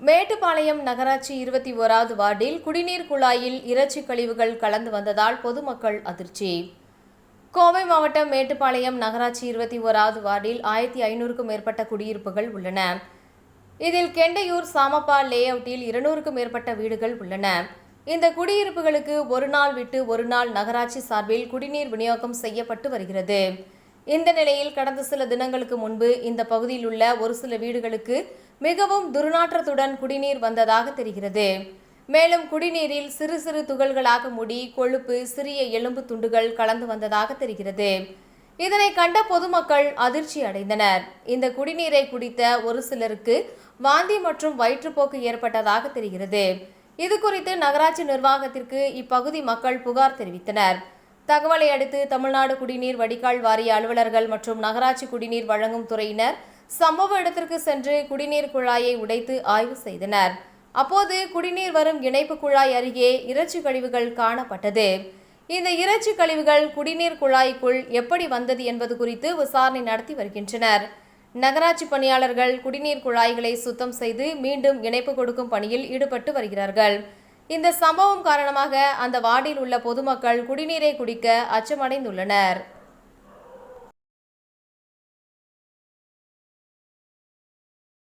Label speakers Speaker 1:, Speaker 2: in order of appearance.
Speaker 1: மேட்டுப்பாளையம் நகராட்சி 21வது வார்டில் குடிநீர் குழாயில் இறைச்சி கழிவுகள் கலந்து வந்ததால் பொதுமக்கள் அதிர்ச்சி. கோவை மாவட்டம் மேட்டுப்பாளையம் நகராட்சி 21வது வார்டில் 1500க்கும் மேற்பட்ட குடியிருப்புகள் உள்ளன. இதில் கெண்டையூர் சாமப்பா லேஅவுட்டில் 200க்கும் மேற்பட்ட வீடுகள் உள்ளன. இந்த குடியிருப்புகளுக்கு ஒரு நாள் விட்டு ஒரு நாள் நகராட்சி சார்பில் குடிநீர் விநியோகம் செய்யப்பட்டு வருகிறது. இந்த நிலையில் கடந்த சில தினங்களுக்கு முன்பு இந்த பகுதியில் உள்ள ஒரு சில வீடுகளுக்கு மிகவும் துர்நாற்றத்துடன் குடிநீர் வந்ததாக தெரிகிறது. மேலும் குடிநீரில் சிறு சிறு துகள்களாக முடி, கொழுப்பு, சிறிய எலும்பு துண்டுகள் கலந்து வந்ததாக தெரிகிறது. இதனை கண்ட பொதுமக்கள் அதிர்ச்சி அடைந்தனர். இந்த குடிநீரை குடித்த ஒரு சிலருக்கு வாந்தி மற்றும் வயிற்றுப்போக்கு ஏற்பட்டதாக தெரிகிறது. இதுகுறித்து நகராட்சி நிர்வாகத்திற்கு இப்பகுதி மக்கள் புகார் தெரிவித்தனர். தகவலை அடுத்து தமிழ்நாடு குடிநீர் வடிகால் வாரிய அலுவலர்கள் மற்றும் நகராட்சி குடிநீர் வழங்கும் துறையினர் சம்பவ இடத்திற்கு சென்று குடிநீர் குழாயை உடைத்து ஆய்வு செய்தனர். அப்போது குடிநீர் வரும் இணைப்பு குழாய் அருகே இறைச்சி கழிவுகள் காணப்பட்டது. இந்த இறைச்சி கழிவுகள் குடிநீர் குழாய்க்குள் எப்படி வந்தது என்பது குறித்து விசாரணை நடத்தி வருகின்றனர். நகராட்சி பணியாளர்கள் குடிநீர் குழாய்களை சுத்தம் செய்து மீண்டும் இணைப்பு கொடுக்கும் பணியில் ஈடுபட்டு வருகிறார்கள். இந்த சம்பவம் காரணமாக அந்த வார்டில் உள்ள பொதுமக்கள் குடிநீரை குடிக்க அச்சமடைந்துள்ளனர்.